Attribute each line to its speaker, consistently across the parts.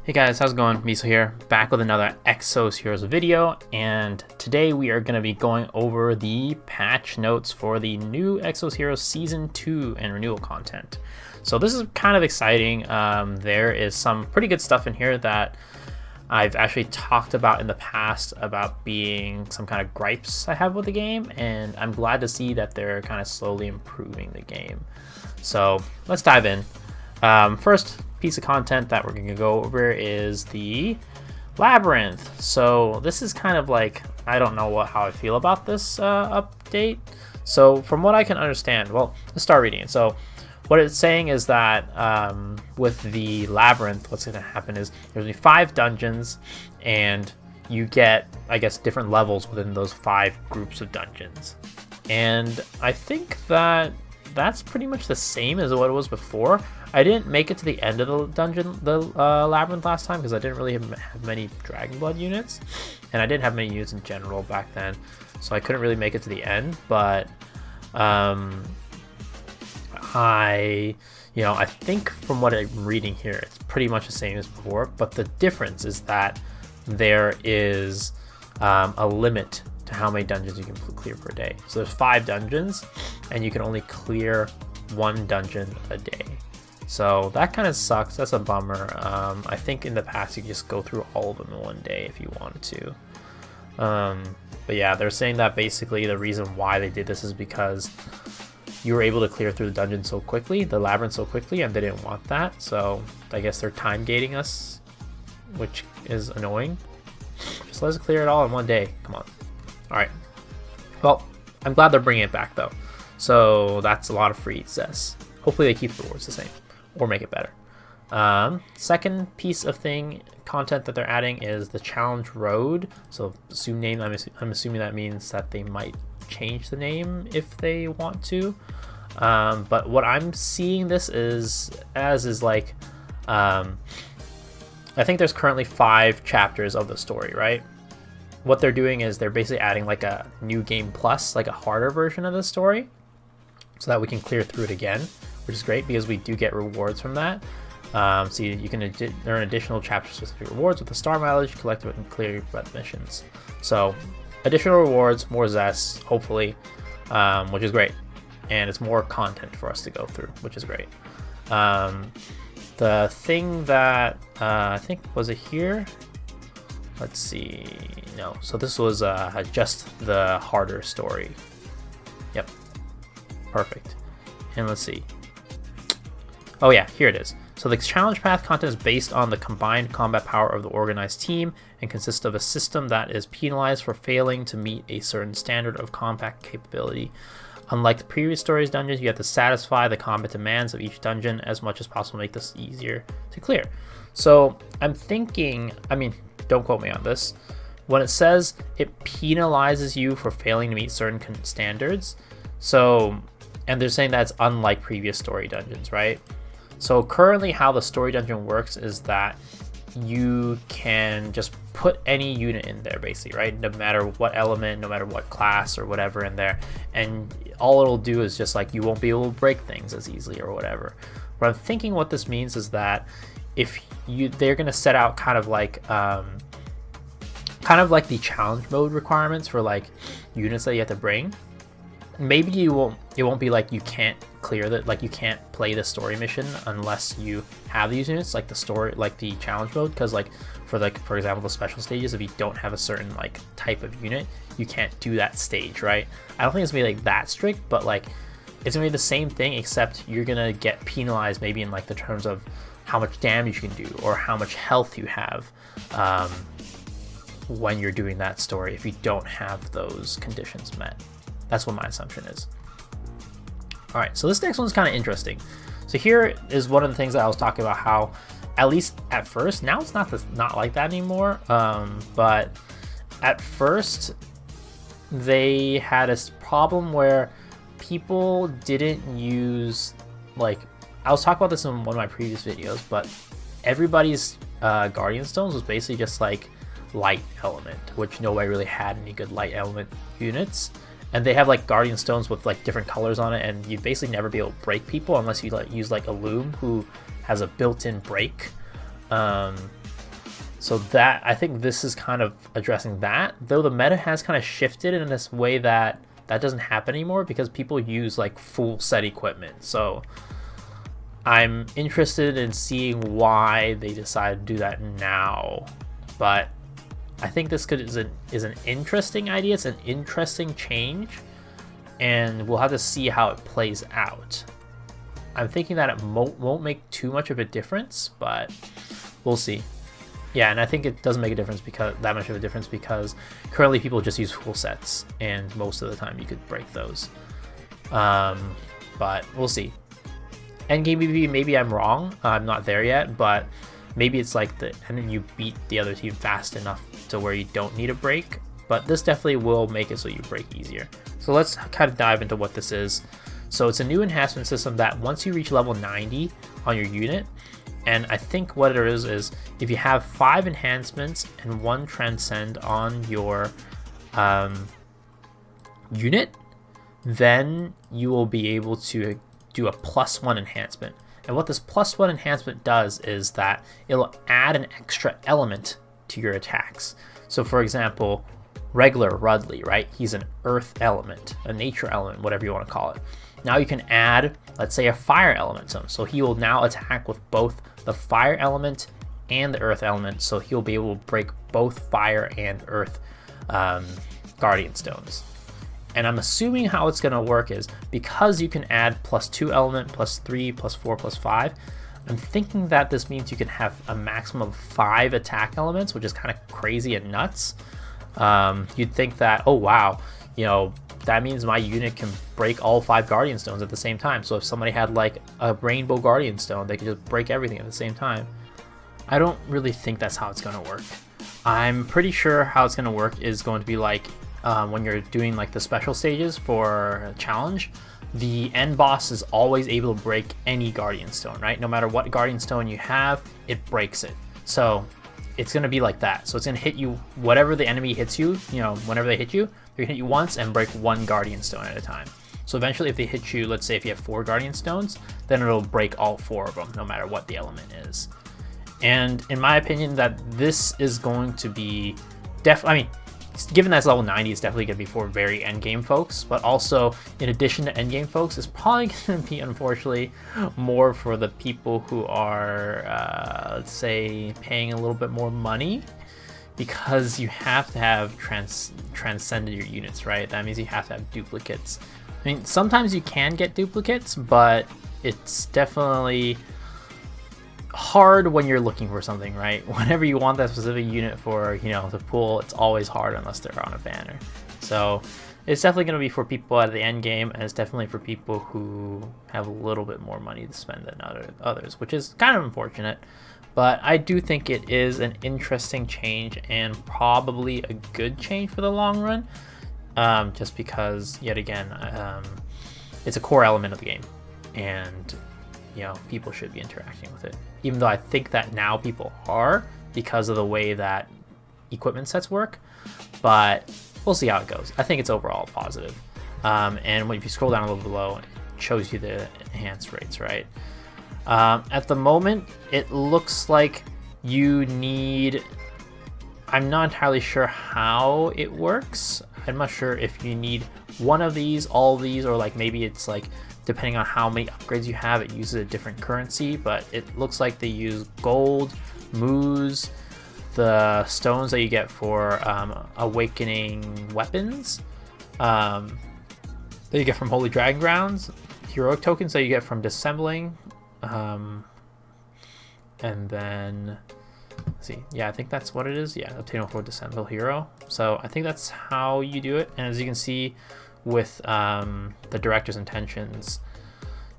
Speaker 1: Hey guys, how's it going? Miso here, back with another Exos Heroes video, and today we are going to be going over the patch notes for the new Exos Heroes Season 2 and renewal content. So this is kind of exciting. There is some pretty good stuff in here that I've actually talked about in the past about being some kind of gripes I have with the game, and I'm glad to see that they're kind of slowly improving the game. So let's dive in. First piece of content that we're going to go over is the Labyrinth. So this is kind of like, I don't know how I feel about this update. So from what I can understand, well, let's start reading it. So what it's saying is that with the Labyrinth, what's going to happen is there's going to be 5 dungeons, and you get, I guess, different levels within those 5 groups of dungeons. And I think that that's pretty much the same as what it was before. I didn't make it to the end of the dungeon, the Labyrinth last time, because I didn't really have many Dragon Blood units, and I didn't have many units in general back then, so I couldn't really make it to the end. But I think from what I'm reading here, it's pretty much the same as before, but the difference is that there is a limit to how many dungeons you can clear per day. So there's 5 dungeons, and you can only clear 1 dungeon a day. So that kind of sucks. That's a bummer. I think in the past you could just go through all of them in one day if you wanted to. But yeah, they're saying that basically the reason why they did this is because you were able to clear through the dungeon so quickly, the Labyrinth so quickly, and they didn't want that. So I guess they're time gating us, which is annoying. Just let us clear it all in one day. Come on. All right. Well, I'm glad they're bringing it back though. So that's a lot of free access. Hopefully they keep the rewards the same or make it better. Second piece of content that they're adding is the challenge road. So assume name, I'm assuming that means that they might change the name if they want to. But what I'm seeing this is like, I think there's currently 5 chapters of the story, right? What they're doing is they're basically adding like a new game plus, like a harder version of the story, so that we can clear through it again, which is great because we do get rewards from that. So you can earn additional chapter-specific rewards with the star mileage collected and clear missions. So additional rewards, more zest, hopefully, which is great. And it's more content for us to go through, which is great. The thing that I think, was it here? Let's see. No. So this was just the harder story. Yep. Perfect. And let's see. Oh yeah, here it is. So the challenge path content is based on the combined combat power of the organized team and consists of a system that is penalized for failing to meet a certain standard of combat capability. Unlike the previous story's dungeons, you have to satisfy the combat demands of each dungeon as much as possible to make this easier to clear. So I'm thinking, I mean, don't quote me on this, when it says it penalizes you for failing to meet certain standards, so, and they're saying that's unlike previous story dungeons, right? So currently how the story dungeon works is that you can just put any unit in there basically, right? No matter what element, no matter what class or whatever in there, and all it'll do is just like, you won't be able to break things as easily or whatever. But I'm thinking what this means is that if they're going to set out kind of like the challenge mode requirements for like units that you have to bring. Maybe it won't be like you can't clear that, like you can't play the story mission unless you have these units, like the story, like the challenge mode, because like for example the special stages, if you don't have a certain like type of unit, you can't do that stage, right? I don't think it's gonna be like that strict, but like it's gonna be the same thing, except you're gonna get penalized maybe in like the terms of how much damage you can do or how much health you have when you're doing that story if you don't have those conditions met. That's what my assumption is. All right, so this next one's kind of interesting. So here is one of the things that I was talking about, how at least at first, now it's not like that anymore, but at first they had a problem where people didn't use, like, I was talking about this in one of my previous videos, but everybody's Guardian Stones was basically just like light element, which nobody really had any good light element units. And they have like Guardian Stones with like different colors on it, and you'd basically never be able to break people unless you like use like a Loom who has a built-in break. So that, I think this is kind of addressing that, though the meta has kind of shifted in this way that doesn't happen anymore because people use like full set equipment. So I'm interested in seeing why they decide to do that now. But I think this is an interesting idea. It's an interesting change, and we'll have to see how it plays out. I'm thinking that it won't make too much of a difference, but we'll see. Yeah, and I think it doesn't make a difference because currently people just use full sets, and most of the time you could break those. But we'll see. Endgame PvP, maybe I'm wrong. I'm not there yet, but maybe it's like and then you beat the other team fast enough to where you don't need a break. But this definitely will make it so you break easier. So let's kind of dive into what this is. So it's a new enhancement system that once you reach level 90 on your unit, and I think what it is if you have 5 enhancements and 1 transcend on your unit, then you will be able to do a +1 enhancement. And what this +1 enhancement does is that it'll add an extra element to your attacks. So for example, regular Rudley, right? He's an earth element, a nature element, whatever you want to call it. Now you can add, let's say, a fire element to him. So he will now attack with both the fire element and the earth element. So he'll be able to break both fire and earth guardian stones. And I'm assuming how it's going to work is because you can add +2 element, +3, +4, +5. I'm thinking that this means you can have a maximum of 5 attack elements, which is kind of crazy and nuts. You'd think that, oh wow, you know, that means my unit can break all 5 guardian stones at the same time. So if somebody had like a rainbow guardian stone, they could just break everything at the same time. I don't really think that's how it's going to work. I'm pretty sure how it's going to work is going to be like when you're doing like the special stages for a challenge, the end boss is always able to break any guardian stone, right? No matter what guardian stone you have, it breaks it. So it's going to be like that. So it's going to hit you, whatever the enemy hits you, you know, whenever they hit you, they're going to hit you once and break 1 guardian stone at a time. So eventually if they hit you, let's say if you have 4 guardian stones, then it'll break all 4 of them, no matter what the element is. And in my opinion, that this is going to be given that it's level 90, it's definitely going to be for very endgame folks, but also in addition to endgame folks, it's probably going to be, unfortunately, more for the people who are, let's say, paying a little bit more money, because you have to have transcended your units, right? That means you have to have duplicates. I mean, sometimes you can get duplicates, but it's definitely hard when you're looking for something, right? Whenever you want that specific unit for, you know, the pool, it's always hard unless they're on a banner. So it's definitely going to be for people at the end game, and it's definitely for people who have a little bit more money to spend than others, which is kind of unfortunate. But I do think it is an interesting change and probably a good change for the long run, just because, yet again, it's a core element of the game, and you know, people should be interacting with it. Even though I think that now people are, because of the way that equipment sets work, but we'll see how it goes. I think it's overall positive. And if you scroll down a little below, it shows you the enhanced rates, right? At the moment, it looks like you need, I'm not entirely sure how it works. I'm not sure if you need one of these, all of these, or like maybe it's like, depending on how many upgrades you have, it uses a different currency, but it looks like they use gold, moose, the stones that you get for awakening weapons, that you get from Holy Dragon Grounds, heroic tokens that you get from disassembling, and then, let's see, yeah, I think that's what it is. Yeah, obtain for disassemble hero. So I think that's how you do it. And as you can see, with the director's intentions,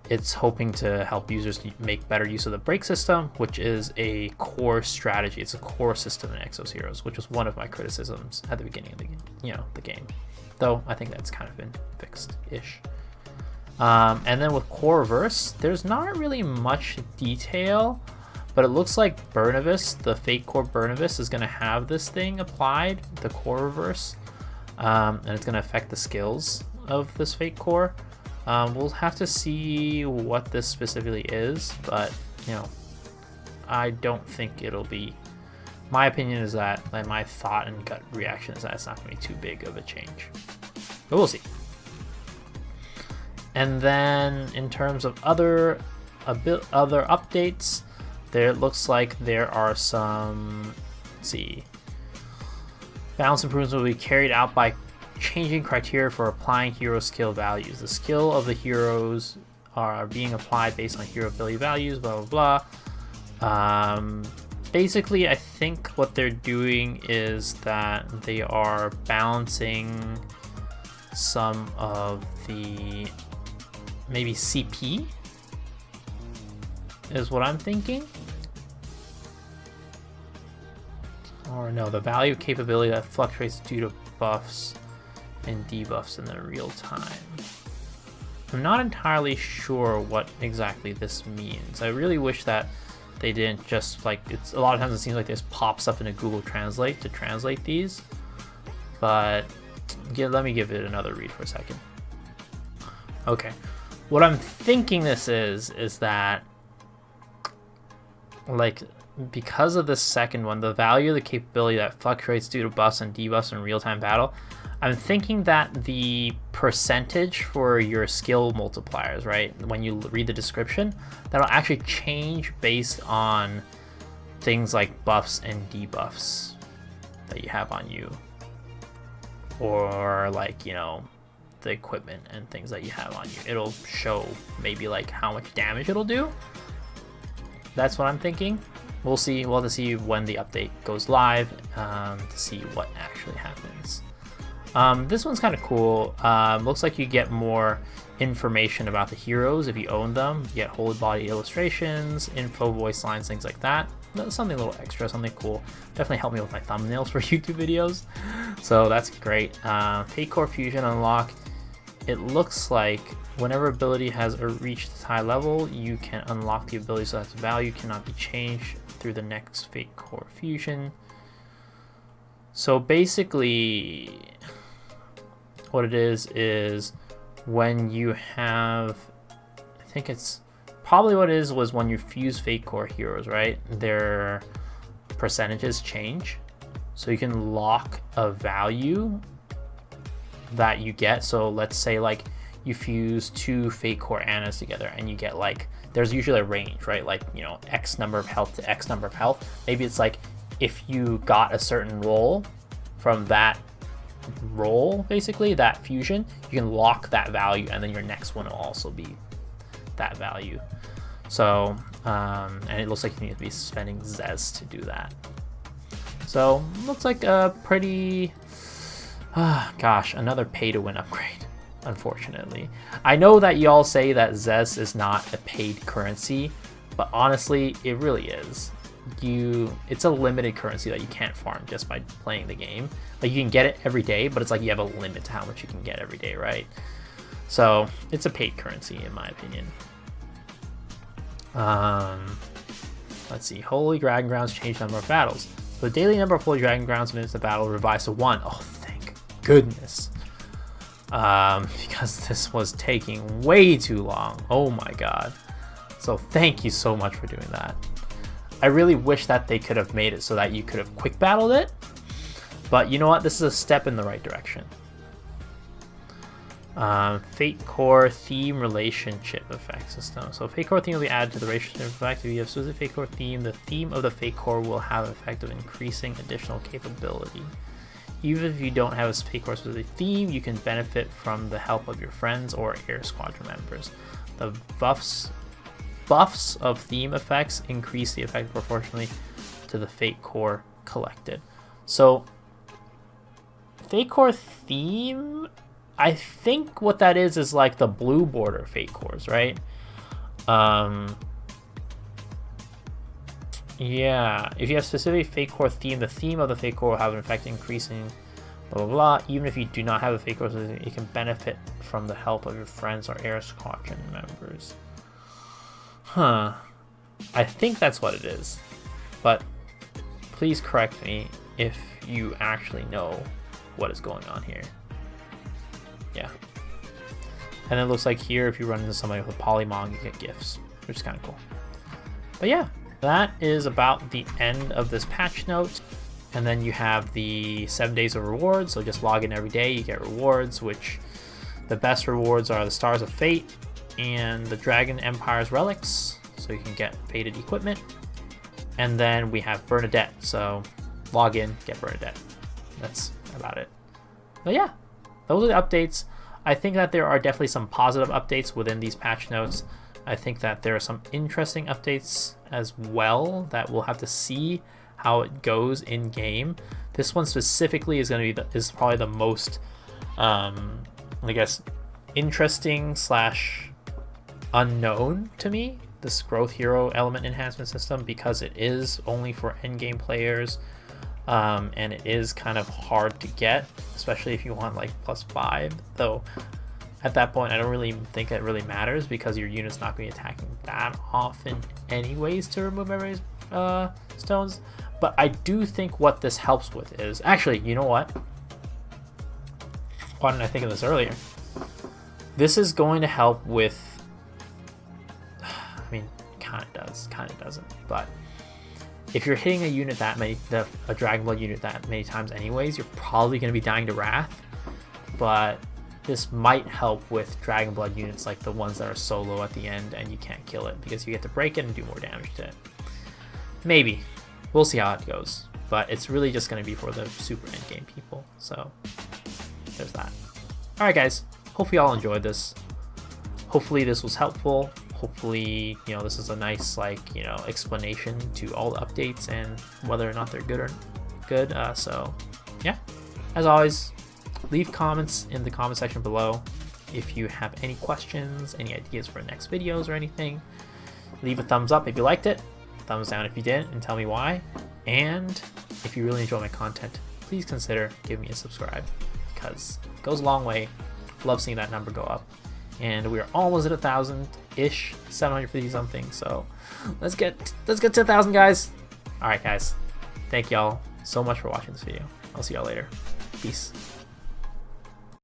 Speaker 1: it's hoping to help users make better use of the break system, which is a core strategy. It's a core system in Exos Heroes, which was one of my criticisms at the beginning of the game. Though I think that's kind of been fixed-ish. And then with core reverse, there's not really much detail, but it looks like Bernadette, the fake core Bernadette, is going to have this thing applied, the core reverse. And it's going to affect the skills of this fake core. We'll have to see what this specifically is, but you know, I don't think it'll be my opinion is that, like, my thought and gut reaction is that it's not going to be too big of a change. But we'll see. And then in terms of other updates, it looks like there are some, let's see, balance improvements will be carried out by changing criteria for applying hero skill values. The skill of the heroes are being applied based on hero ability values, blah, blah, blah. Basically, I think what they're doing is that they are balancing some of the maybe CP is what I'm thinking. Or no, the value capability that fluctuates due to buffs and debuffs in the real time. I'm not entirely sure what exactly this means. I really wish that they didn't just, like, it's a lot of times it seems like they just pop stuff into Google Translate to translate these. But let me give it another read for a second. Okay, what I'm thinking this is that, like, because of the second one, the value of the capability that fluctuates due to buffs and debuffs in real-time battle, I'm thinking that the percentage for your skill multipliers, right, when you read the description, that'll actually change based on things like buffs and debuffs that you have on you, or, like, you know, the equipment and things that you have on you. It'll show maybe like how much damage it'll do. That's what I'm thinking. We'll see. We'll have to see when the update goes live to see what actually happens. This one's kind of cool. Looks like you get more information about the heroes if you own them. You get whole body illustrations, info, voice lines, things like that. That's something a little extra, something cool. Definitely help me with my thumbnails for YouTube videos. So that's great. Fate Core Fusion unlock. It looks like whenever ability has reached this high level, you can unlock the ability so that the value cannot be changed through the next Fate Core Fusion. So basically, what it is when you have, I think it's probably what it is, was when you fuse Fate Core heroes, right? Their percentages change. So you can lock a value that you get. So let's say, like, you fuse 2 Fate Core Annas together and you get, like, there's usually a range, right? Like, you know, X number of health to X number of health. Maybe it's like if you got a certain roll from that roll, basically that fusion, you can lock that value and then your next one will also be that value. So and it looks like you need to be spending Zez to do that. So looks like a pretty gosh, another pay to win upgrade, unfortunately. I know that y'all say that Zez is not a paid currency, but honestly it really is. It's a limited currency that you can't farm just by playing the game. Like, you can get it every day, but it's like you have a limit to how much you can get every day, right? So it's a paid currency in my opinion. Let's see. Holy Dragon Grounds change number of battles. So the daily number of Holy Dragon Grounds minutes of battle revised to 1. Oh, thank goodness. Because this was taking way too long. Oh my god. So thank you so much for doing that. I really wish that they could have made it so that you could have quick battled it. But you know what? This is a step in the right direction. Fate Core theme relationship effect system. So Fate Core theme will be added to the relationship effect. If you have specific Fate Core theme, the theme of the Fate Core will have an effect of increasing additional capability. Even if you don't have a Fate Core specific theme, you can benefit from the help of your friends or Air Squadron members. The buffs of theme effects increase the effect proportionally to the Fate Core collected. So Fate Core theme, I think what that is like the blue border Fate Cores, right? Yeah, if you have specific Fate Core theme, the theme of the Fate Core will have an effect increasing blah blah blah. Even if you do not have a Fate Core, you can benefit from the help of your friends or Air Squadron members. Huh. I think that's what it is. But please correct me if you actually know what is going on here. Yeah. And it looks like here, if you run into somebody with a polymon, you get gifts, which is kind of cool. But yeah, That is about the end of this patch note. And then you have the 7 days of rewards. So just log in every day, you get rewards, which the best rewards are the Stars of Fate and the Dragon Empire's relics. So you can get fated equipment. And then we have Bernadette. So log in, get Bernadette. That's about it. But yeah, those are the updates. I think that there are definitely some positive updates within these patch notes. I think that there are some interesting updates as well that we'll have to see how it goes in game. This one specifically is going to be is probably the most, I guess, interesting / unknown to me. This growth hero element enhancement system, because it is only for endgame players, and it is kind of hard to get, especially if you want like +5. Though at that point, I don't really think it really matters because your unit's not going to be attacking that often anyways to remove everybody's stones. But I do think what this helps with is actually, you know what? Why didn't I think of this earlier? This is going to help with. I mean, kind of does, kind of doesn't. But if you're hitting a unit that many, a Dragon Blood unit that many times anyways, you're probably going to be dying to Wrath. But this might help with Dragon Blood units like the ones that are solo at the end and you can't kill it because you get to break it and do more damage to it. Maybe. We'll see how it goes. But it's really just going to be for the super endgame people. So there's that. Alright guys, hopefully y'all enjoyed this. Hopefully this was helpful. Hopefully, you know, this is a nice, like, you know, explanation to all the updates and whether or not they're good or good. So yeah, as always, leave comments in the comment section below if you have any questions, any ideas for next videos or anything. Leave a thumbs up if you liked it, thumbs down if you didn't, and tell me why. And if you really enjoy my content, please consider giving me a subscribe because it goes a long way. Love seeing that number go up. And we are almost at 1,000-ish, 750 something. So let's get to 1,000, guys. All right, guys. Thank y'all so much for watching this video. I'll see y'all later. Peace.